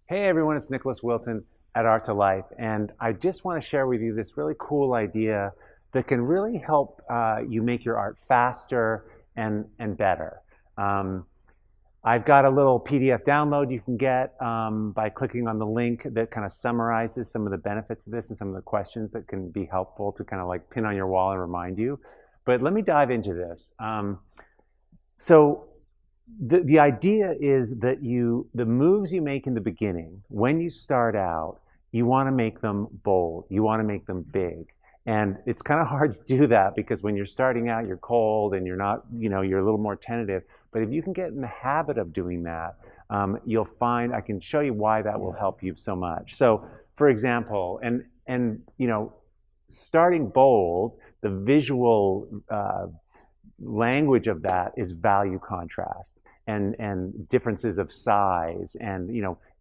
Hey everyone, it's Nicholas Wilton at Art to Life, and I just want to share with you this really cool idea that can really help you make your art faster and better. Um, I've got a little PDF download you can get by clicking on the link that kind of summarizes some of the benefits of this and some of the questions that can be helpful to kind of like pin on your wall and remind you. But let me dive into this. So the idea is that the moves you make in the beginning, when you start out, you want to make them bold. You want to make them big. And it's kind of hard to do that because when you're starting out, you're cold and you're not, you're a little more tentative. But if you can get in the habit of doing that, you'll find, I can show you why that will help you so much. So for example, starting bold, the visual language of that is value contrast and differences of size and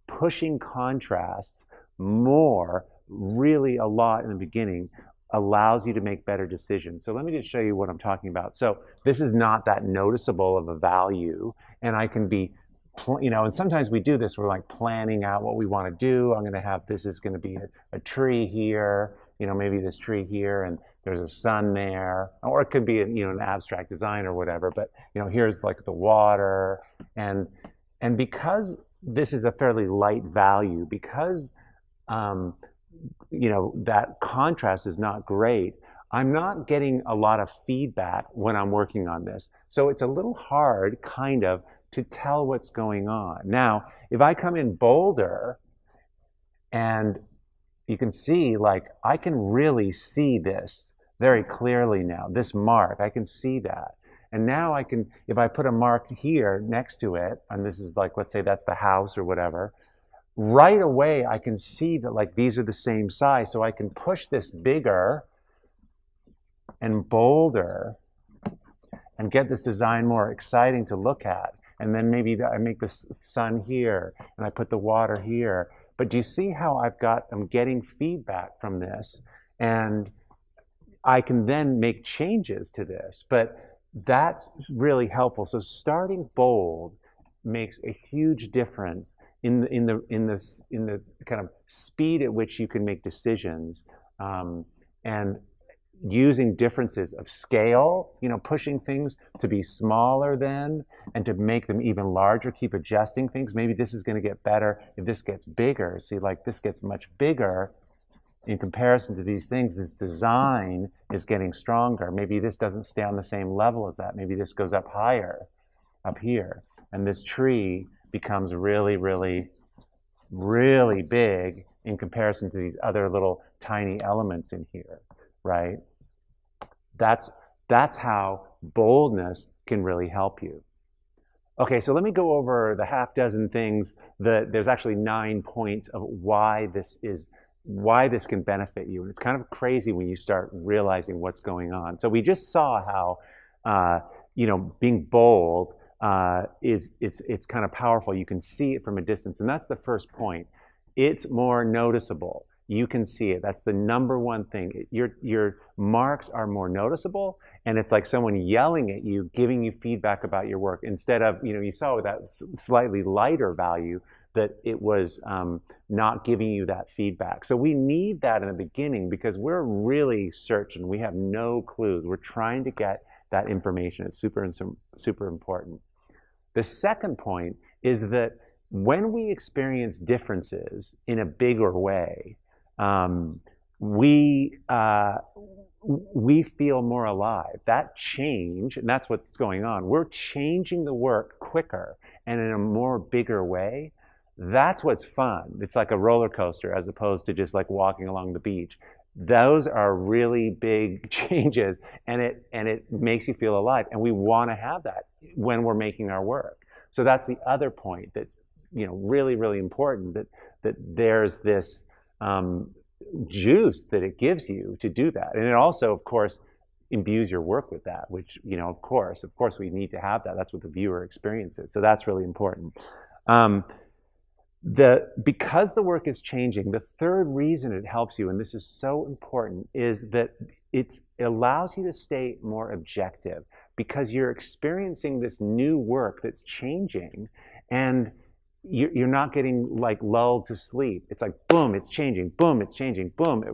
pushing contrasts more really a lot in the beginning allows you to make better decisions. So let me just show you what I'm talking about. So this is not that noticeable of a value, and I can be and sometimes we do this, we're like planning out what we want to do. I'm going to have, this is going to be a tree here, maybe this tree here, and there's a sun there, or it could be an abstract design or whatever, but here's like the water, and because this is a fairly light value, because that contrast is not great, I'm not getting a lot of feedback when I'm working on this. So it's a little hard kind of to tell what's going on. Now, if I come in bolder, and you can see, like, I can really see this very clearly now, this mark, I can see that. And now I can, if I put a mark here next to it, and this is like, let's say that's the house or whatever, right away I can see that like these are the same size, so I can push this bigger and bolder and get this design more exciting to look at. And then maybe I make the sun here and I put the water here. But do you see how I'm getting feedback from this, and I can then make changes to this. But that's really helpful. So starting bold makes a huge difference in the kind of speed at which you can make decisions, and using differences of scale, pushing things to be smaller than, and to make them even larger, keep adjusting things. Maybe this is going to get better if this gets bigger. See, like this gets much bigger in comparison to these things. This design is getting stronger. Maybe this doesn't stay on the same level as that. Maybe this goes up higher, up here. And this tree becomes really, really, really big in comparison to these other little tiny elements in here, right? That's how boldness can really help you. Okay, so let me go over the half dozen things that there's actually 9 points of why this can benefit you. And it's kind of crazy when you start realizing what's going on. So we just saw how being bold it's kind of powerful. You can see it from a distance, and that's the first point. It's more noticeable. You can see it. That's the number one thing. Your marks are more noticeable, and it's like someone yelling at you, giving you feedback about your work, instead of, you saw with that slightly lighter value that it was not giving you that feedback. So we need that in the beginning because we're really searching. We have no clues. We're trying to get that information. It's super important. The second point is that when we experience differences in a bigger way, we feel more alive. That change, and that's what's going on. We're changing the work quicker and in a more bigger way. That's what's fun. It's like a roller coaster as opposed to just like walking along the beach. Those are really big changes, and it makes you feel alive. And we want to have that when we're making our work. So that's the other point that's really, really important, that there's this juice that it gives you to do that. And it also, of course, imbues your work with that, which, of course we need to have that. That's what the viewer experiences. So that's really important. Because the work is changing, the third reason it helps you, and this is so important, is that it allows you to stay more objective because you're experiencing this new work that's changing, and you're not getting like lulled to sleep. It's like, boom, it's changing, boom, it's changing, boom,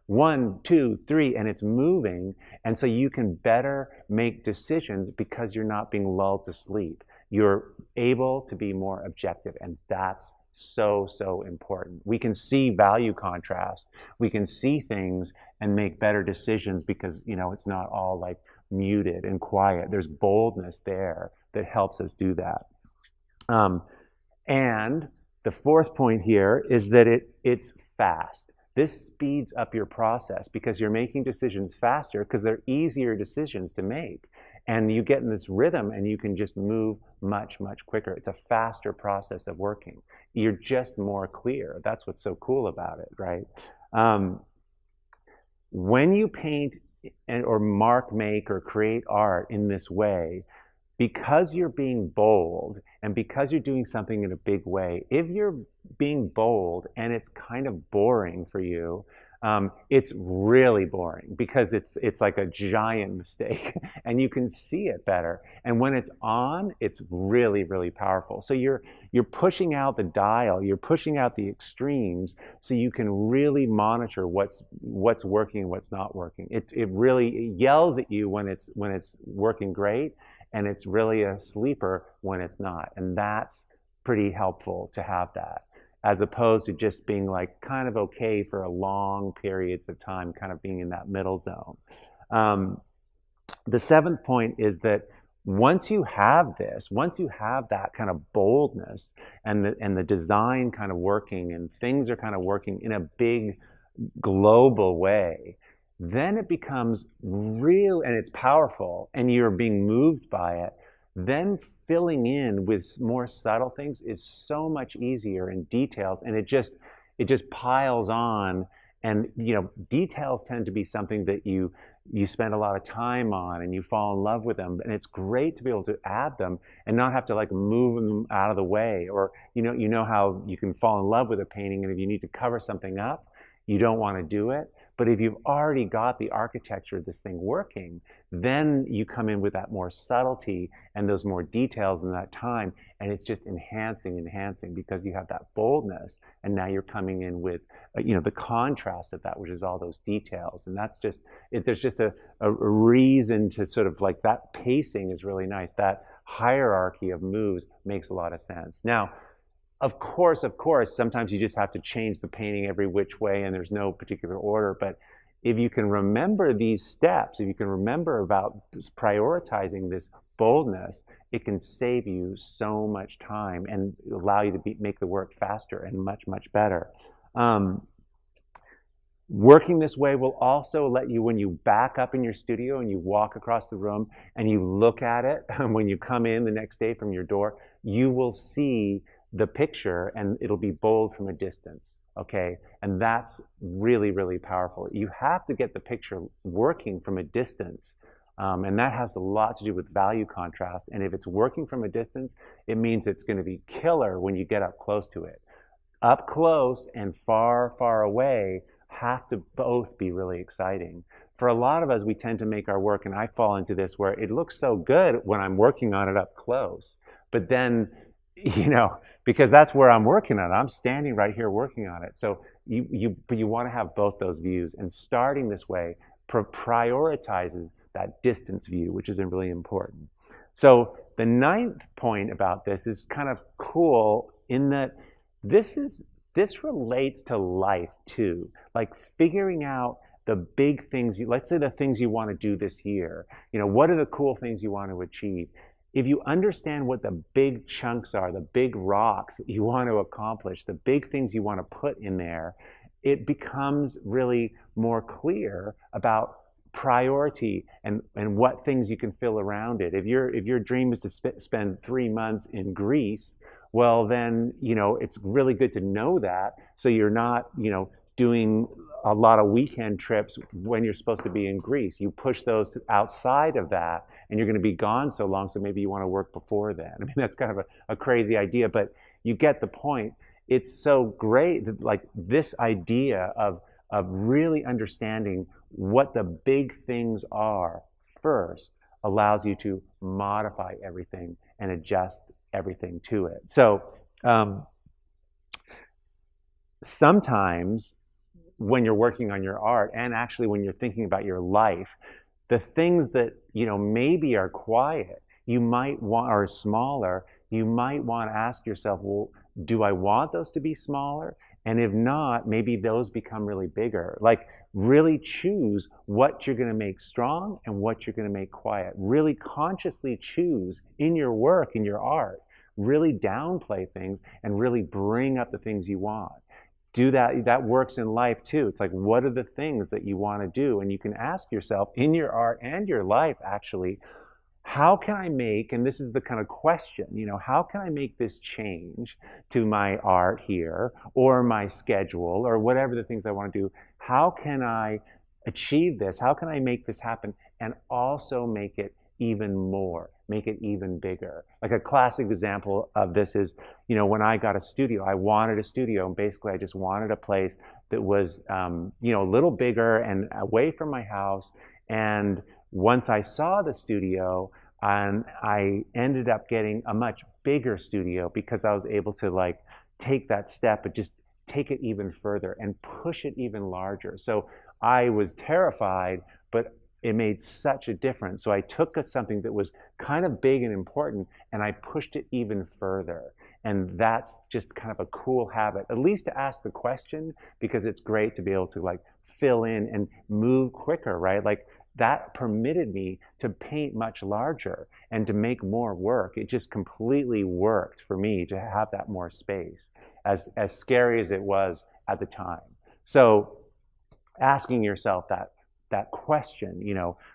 1, 2, 3, and it's moving. And so you can better make decisions because you're not being lulled to sleep. You're able to be more objective, and that's so, so important. We can see value contrast. We can see things and make better decisions because, it's not all like muted and quiet. There's boldness there that helps us do that. And the fourth point here is that it's fast. This speeds up your process because you're making decisions faster because they're easier decisions to make. And you get in this rhythm and you can just move much, much quicker. It's a faster process of working. You're just more clear. That's what's so cool about it, right? When you paint or mark, make, or create art in this way, because you're being bold and because you're doing something in a big way, if you're being bold and it's kind of boring for you, it's really boring because it's like a giant mistake and you can see it better. And when it's on, it's really, really powerful. So you're pushing out the dial, you're pushing out the extremes so you can really monitor what's working and what's not working. It really yells at you when it's working great, and it's really a sleeper when it's not. And that's pretty helpful to have that, as opposed to just being like kind of okay for a long periods of time, kind of being in that middle zone. The seventh point is that once you have that kind of boldness and the design kind of working and things are kind of working in a big global way, then it becomes real and it's powerful and you're being moved by it. Then filling in with more subtle things is so much easier, in details, and it just piles on. And details tend to be something that you spend a lot of time on and you fall in love with them, and it's great to be able to add them and not have to like move them out of the way. Or how you can fall in love with a painting, and if you need to cover something up, you don't want to do it. But if you've already got the architecture of this thing working, then you come in with that more subtlety and those more details in that time, and it's just enhancing because you have that boldness, and now you're coming in with the contrast of that, which is all those details. And that's just there's just a reason to sort of like that pacing is really nice. That hierarchy of moves makes a lot of sense. Now, of course, sometimes you just have to change the painting every which way and there's no particular order. But if you can remember these steps, if you can remember about prioritizing this boldness, it can save you so much time and allow you to make the work faster and much, much better. Working this way will also let you, when you back up in your studio and you walk across the room and you look at it, when you come in the next day from your door, you will see the picture and it'll be bold from a distance, okay? And that's really, really powerful. You have to get the picture working from a distance, and that has a lot to do with value contrast. And if it's working from a distance, it means it's going to be killer when you get up close to it. Up close and far, far away have to both be really exciting. For a lot of us, we tend to make our work, and I fall into this, where it looks so good when I'm working on it up close, but then because that's where I'm working on it. I'm standing right here working on it. So you want to have both those views, and starting this way prioritizes that distance view, which is really important. So the ninth point about this is kind of cool in that this relates to life too, like figuring out the big things. Let's say the things you want to do this year. What are the cool things you want to achieve? If you understand what the big chunks are, the big rocks that you want to accomplish, the big things you want to put in there, it becomes really more clear about priority and what things you can fill around it. If your dream is to spend 3 months in Greece, well then, it's really good to know that, so you're not, doing a lot of weekend trips when you're supposed to be in Greece. You push those outside of that, and you're going to be gone so long, so maybe you want to work before then. I mean, that's kind of a crazy idea, but you get the point. It's so great that, like, this idea of really understanding what the big things are first allows you to modify everything and adjust everything to it. So Um, Sometimes when you're working on your art, and actually when you're thinking about your life, the things that maybe are quiet, you might want, are smaller, you might want to ask yourself, well, do I want those to be smaller? And if not, maybe those become really bigger. Like, really choose what you're going to make strong and what you're going to make quiet. Really consciously choose in your work, in your art. Really downplay things and really bring up the things you want. Do that. That works in life too. It's like, what are the things that you want to do? And you can ask yourself in your art and your life, actually, how can I make, and this is the kind of question, how can I make this change to my art here or my schedule or whatever the things I want to do? How can I achieve this? How can I make this happen and also make it even more, make it even bigger? Like a classic example of this is, when I got a studio, I wanted a studio, and basically I just wanted a place that was, a little bigger and away from my house. And once I saw the studio, and I ended up getting a much bigger studio because I was able to take that step and just take it even further and push it even larger. So I was terrified, but it made such a difference. So I took something that was kind of big and important and I pushed it even further. And that's just kind of a cool habit, at least to ask the question, because it's great to be able to fill in and move quicker, right? That permitted me to paint much larger and to make more work. It just completely worked for me to have that more space, as scary as it was at the time. So asking yourself that question,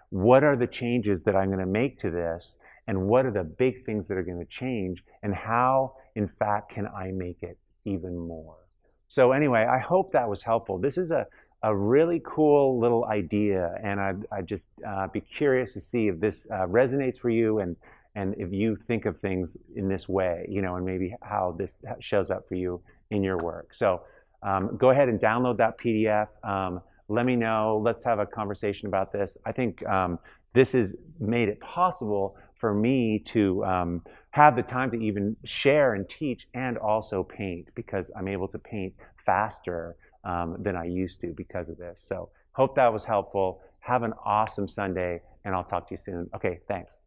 what are the changes that I'm going to make to this? And what are the big things that are going to change? And how, in fact, can I make it even more? So anyway, I hope that was helpful. This is a really cool little idea, and I'd just be curious to see if this resonates for you, and if you think of things in this way, and maybe how this shows up for you in your work. So go ahead and download that PDF. Let me know. Let's have a conversation about this. I think this has made it possible for me to have the time to even share and teach and also paint, because I'm able to paint faster than I used to because of this. So hope that was helpful. Have an awesome Sunday, and I'll talk to you soon. Okay, thanks.